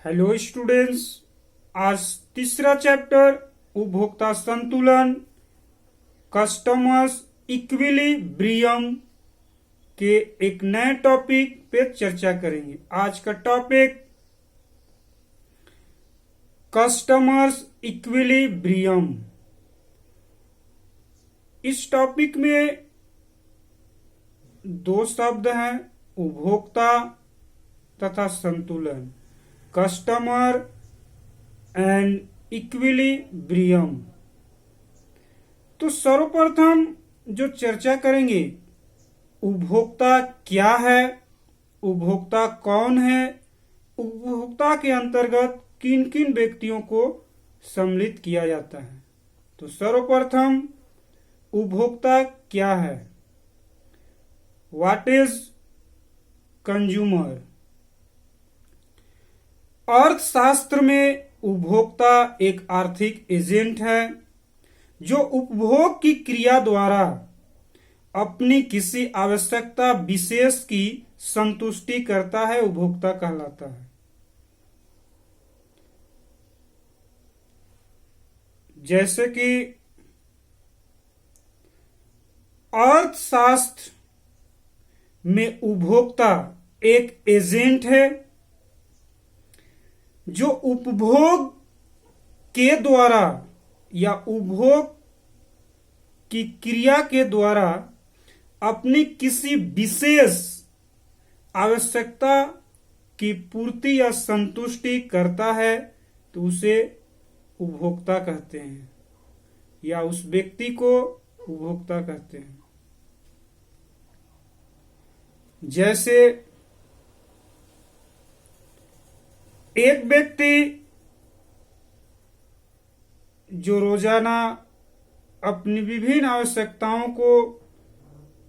Hello students. आज तीसरा chapter उपभोक्ता संतुलन कस्टमर्स इक्विलिब्रियम के एक नए टॉपिक पे चर्चा करेंगे। आज का टॉपिक कस्टमर्स इक्विलिब्रियम। इस टॉपिक में दो शब्द हैं, उपभोक्ता तथा संतुलन, कस्टमर एंड इक्विलिब्रियम। तो सर्वप्रथम जो चर्चा करेंगे, उपभोक्ता क्या है, उपभोक्ता कौन है, उपभोक्ता के अंतर्गत किन किन व्यक्तियों को सम्मिलित किया जाता है। तो सर्वप्रथम उपभोक्ता क्या है? What is consumer? अर्थशास्त्र में उपभोक्ता एक आर्थिक एजेंट है जो उपभोग की क्रिया द्वारा अपनी किसी आवश्यकता विशेष की संतुष्टि करता है, उपभोक्ता कहलाता है। जैसे कि अर्थशास्त्र में उपभोक्ता एक एजेंट है जो उपभोग के द्वारा या उपभोग की क्रिया के द्वारा अपनी किसी विशेष आवश्यकता की पूर्ति या संतुष्टि करता है, तो उसे उपभोक्ता कहते हैं या उस व्यक्ति को उपभोक्ता कहते हैं। जैसे एक व्यक्ति जो रोजाना अपनी विभिन्न आवश्यकताओं को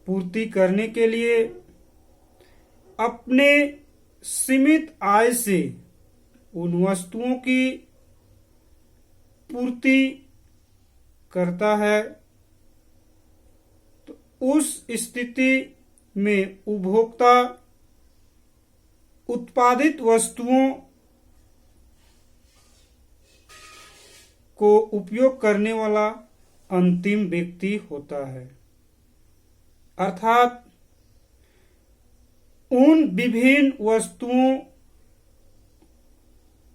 पूर्ति करने के लिए अपने सीमित आय से उन वस्तुओं की पूर्ति करता है, तो उस स्थिति में उपभोक्ता उत्पादित वस्तुओं को उपयोग करने वाला अंतिम व्यक्ति होता है। अर्थात उन विभिन्न वस्तुओं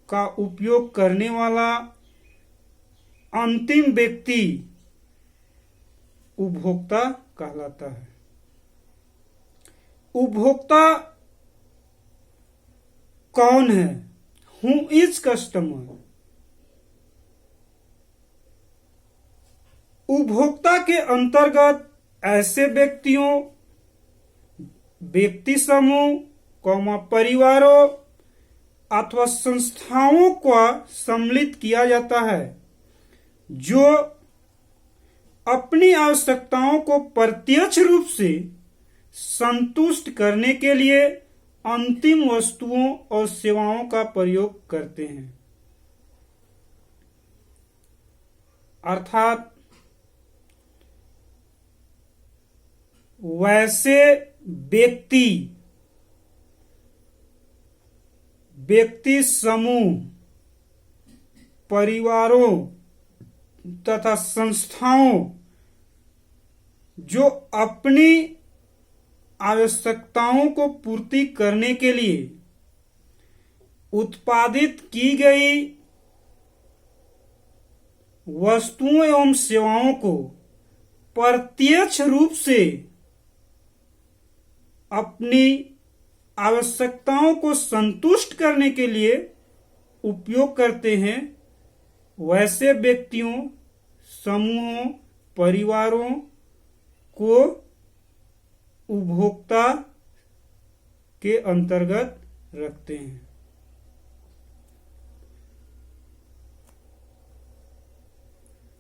का उपयोग करने वाला अंतिम व्यक्ति उपभोक्ता कहलाता है। उपभोक्ता कौन है? Who is customer? उपभोक्ता के अंतर्गत ऐसे व्यक्तियों, व्यक्ति समूह, परिवारों अथवा संस्थाओं को सम्मिलित किया जाता है जो अपनी आवश्यकताओं को प्रत्यक्ष रूप से संतुष्ट करने के लिए अंतिम वस्तुओं और सेवाओं का प्रयोग करते हैं। अर्थात वैसे व्यक्ति समूह, परिवारों तथा संस्थाओं जो अपनी आवश्यकताओं को पूर्ति करने के लिए उत्पादित की गई वस्तुओं एवं सेवाओं को प्रत्यक्ष रूप से अपनी आवश्यकताओं को संतुष्ट करने के लिए उपयोग करते हैं, वैसे व्यक्तियों, समूहों, परिवारों को उपभोक्ता के अंतर्गत रखते हैं।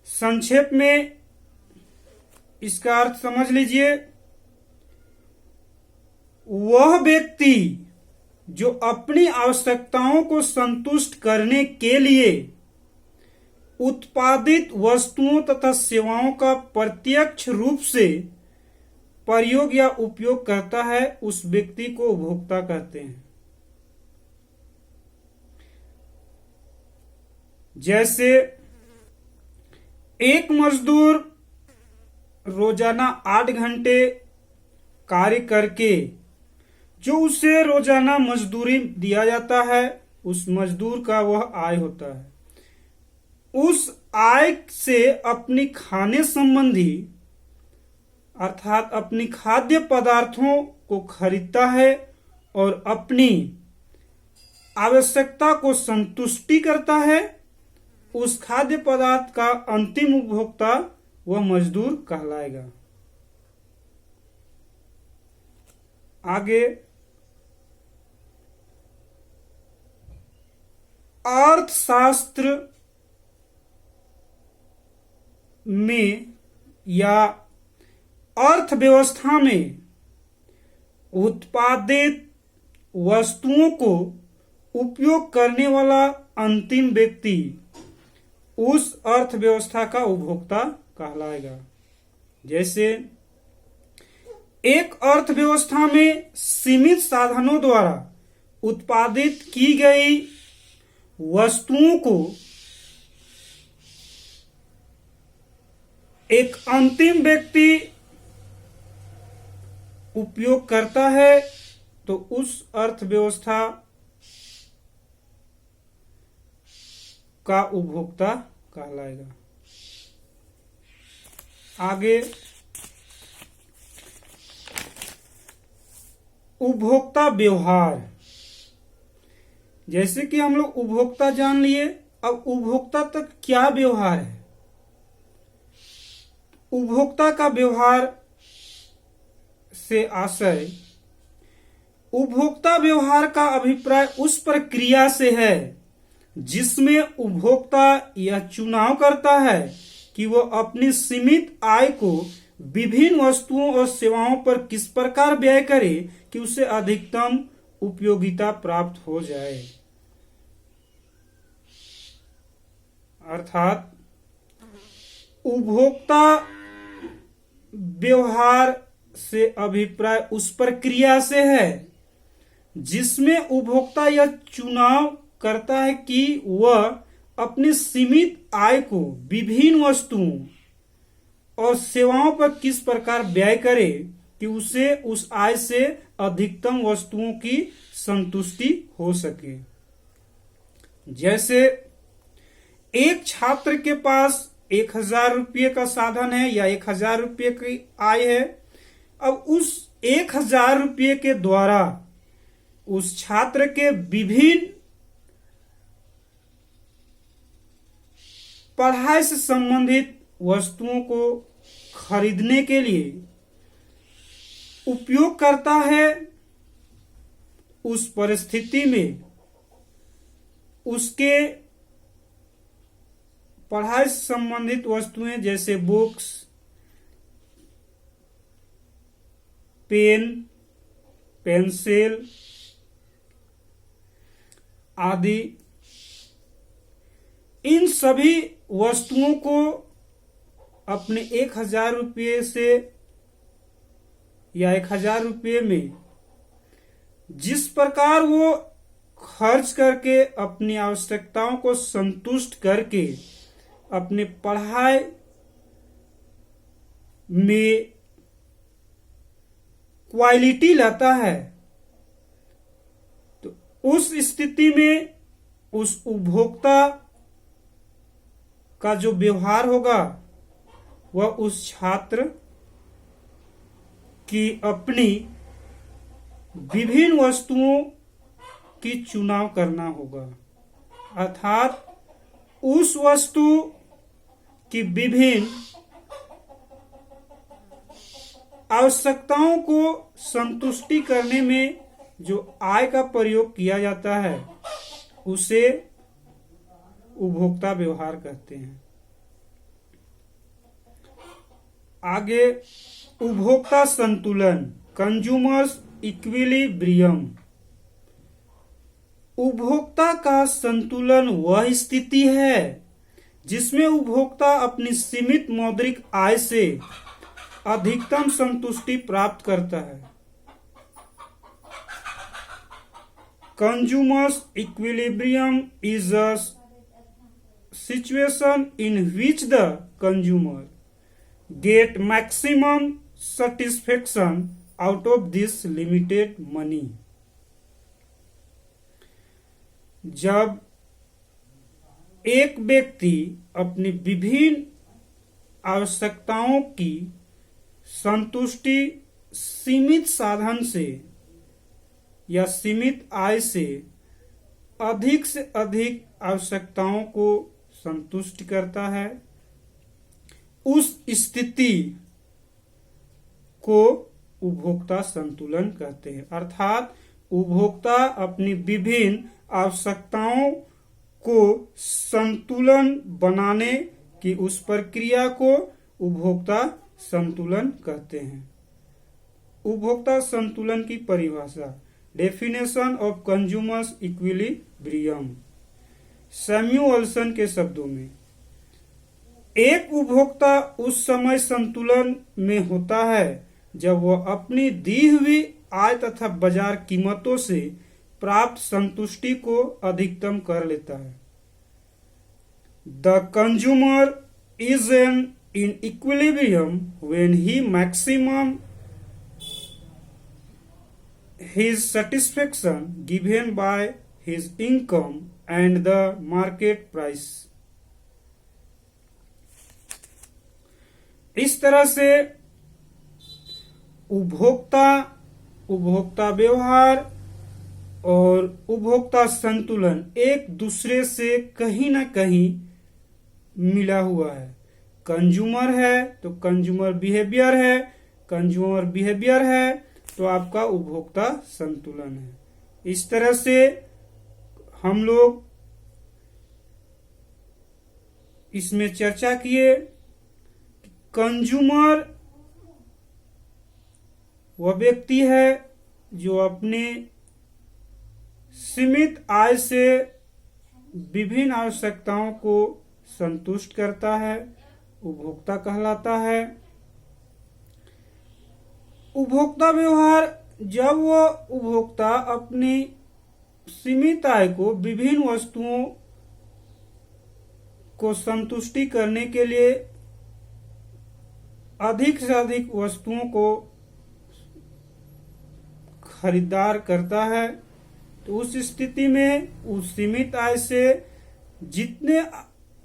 संक्षेप में इसका अर्थ समझ लीजिए। वह व्यक्ति जो अपनी आवश्यकताओं को संतुष्ट करने के लिए उत्पादित वस्तुओं तथा सेवाओं का प्रत्यक्ष रूप से प्रयोग या उपयोग करता है, उस व्यक्ति को उपभोक्ता कहते हैं। जैसे एक मजदूर रोजाना 8 घंटे कार्य करके जो उसे रोजाना मजदूरी दिया जाता है, उस मजदूर का वह आय होता है। उस आय से अपनी खाने संबंधी अर्थात अपनी खाद्य पदार्थों को खरीदता है और अपनी आवश्यकता को संतुष्टि करता है। उस खाद्य पदार्थ का अंतिम उपभोक्ता वह मजदूर कहलाएगा। आगे अर्थशास्त्र में या अर्थव्यवस्था में उत्पादित वस्तुओं को उपयोग करने वाला अंतिम व्यक्ति उस अर्थव्यवस्था का उपभोक्ता कहलाएगा। जैसे एक अर्थव्यवस्था में सीमित साधनों द्वारा उत्पादित की गई वस्तुओं को एक अंतिम व्यक्ति उपयोग करता है तो उस अर्थव्यवस्था का उपभोक्ता कहलाएगा। आगे उपभोक्ता व्यवहार। जैसे कि हम लोग उपभोक्ता जान लिए, अब उपभोक्ता तक क्या व्यवहार है। उपभोक्ता का व्यवहार से आशय उपभोक्ता व्यवहार का अभिप्राय उस प्रक्रिया से है जिसमें उपभोक्ता यह चुनाव करता है कि वह अपनी सीमित आय को विभिन्न वस्तुओं और सेवाओं पर किस प्रकार व्यय करे कि उसे अधिकतम उपयोगिता प्राप्त हो जाए। अर्थात उपभोक्ता व्यवहार से अभिप्राय उस प्रक्रिया से है जिसमें उपभोक्ता यह चुनाव करता है कि वह अपनी सीमित आय को विभिन्न वस्तुओं और सेवाओं पर किस प्रकार व्यय करे कि उसे उस आय से अधिकतम वस्तुओं की संतुष्टि हो सके। जैसे एक छात्र के पास 1000 रुपये का साधन है या 1000 रुपये की आय है। अब उस 1000 रुपये के द्वारा उस छात्र के विभिन्न पढ़ाई से संबंधित वस्तुओं को खरीदने के लिए उपयोग करता है। उस परिस्थिति में उसके पढ़ाई से संबंधित वस्तुएं जैसे बुक्स, पेन, पेंसिल आदि, इन सभी वस्तुओं को अपने 1000 रुपये से या 1000 रुपये में जिस प्रकार वो खर्च करके अपनी आवश्यकताओं को संतुष्ट करके अपने पढ़ाई में क्वालिटी लाता है, तो उस स्थिति में उस उपभोक्ता का जो व्यवहार होगा वह उस छात्र की अपनी विभिन्न वस्तुओं की चुनाव करना होगा। अर्थात उस वस्तु की विभिन्न आवश्यकताओं को संतुष्टि करने में जो आय का प्रयोग किया जाता है उसे उपभोक्ता व्यवहार कहते हैं। आगे उपभोक्ता संतुलन, कंज्यूमर्स इक्विलिब्रियम। उपभोक्ता का संतुलन वह स्थिति है जिसमें उपभोक्ता अपनी सीमित मौद्रिक आय से अधिकतम संतुष्टि प्राप्त करता है। Consumers equilibrium is a situation in which the consumer get maximum satisfaction out of this limited money। जब एक व्यक्ति अपनी विभिन्न आवश्यकताओं की संतुष्टि सीमित साधन से या सीमित आय से अधिक आवश्यकताओं को संतुष्ट करता है, उस स्थिति को उपभोक्ता संतुलन कहते हैं। अर्थात उपभोक्ता अपनी विभिन्न आवश्यकताओं को संतुलन बनाने की उस प्रक्रिया को उपभोक्ता संतुलन कहते हैं। उपभोक्ता संतुलन की परिभाषा, definition of consumers equilibrium. Samuelson के शब्दों में, एक उपभोक्ता उस समय संतुलन में होता है जब वह अपनी दी हुई आय तथा बाजार कीमतों से प्राप्त संतुष्टि को अधिकतम कर लेता है। The consumer is in equilibrium when he maximum his satisfaction given by his income and the market price। इस तरह से उपभोक्ता व्यवहार और उपभोक्ता संतुलन एक दूसरे से कहीं ना कहीं मिला हुआ है। कंज्यूमर है तो कंज्यूमर बिहेवियर है, कंज्यूमर बिहेवियर है तो आपका उपभोक्ता संतुलन है। इस तरह से हम लोग इसमें चर्चा किए। कंज्यूमर वह व्यक्ति है जो अपने सीमित आय से विभिन्न आवश्यकताओं को संतुष्ट करता है, उपभोक्ता कहलाता है। उपभोक्ता व्यवहार, जब वह उपभोक्ता अपनी सीमित आय को विभिन्न वस्तुओं को संतुष्टि करने के लिए अधिक से अधिक वस्तुओं को खरीदार करता है, तो उस स्थिति में उस सीमित आय से जितने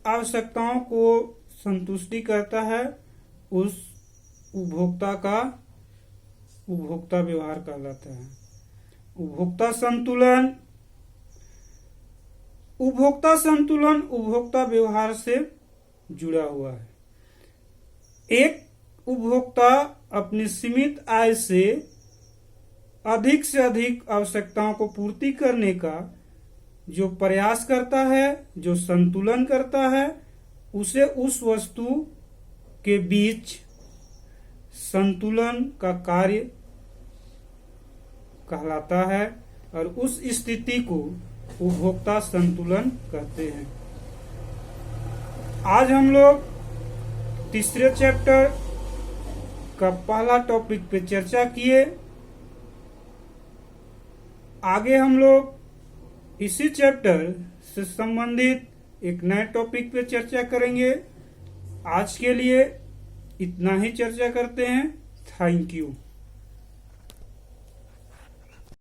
आवश्यकताओं को संतुष्टि करता है उस उपभोक्ता का उपभोक्ता व्यवहार कहलाता है। उपभोक्ता संतुलन उपभोक्ता व्यवहार से जुड़ा हुआ है। एक उपभोक्ता अपनी सीमित आय से अधिक आवश्यकताओं को पूर्ति करने का जो प्रयास करता है, जो संतुलन करता है, उसे उस वस्तु के बीच संतुलन का कार्य कहलाता है और उस स्थिति को उपभोक्ता संतुलन कहते हैं। आज हम लोग तीसरे चैप्टर का पहला टॉपिक पे चर्चा किए। आगे हम लोग इसी चैप्टर से संबंधित एक नए टॉपिक पे चर्चा करेंगे। आज के लिए इतना ही चर्चा करते हैं। Thank you.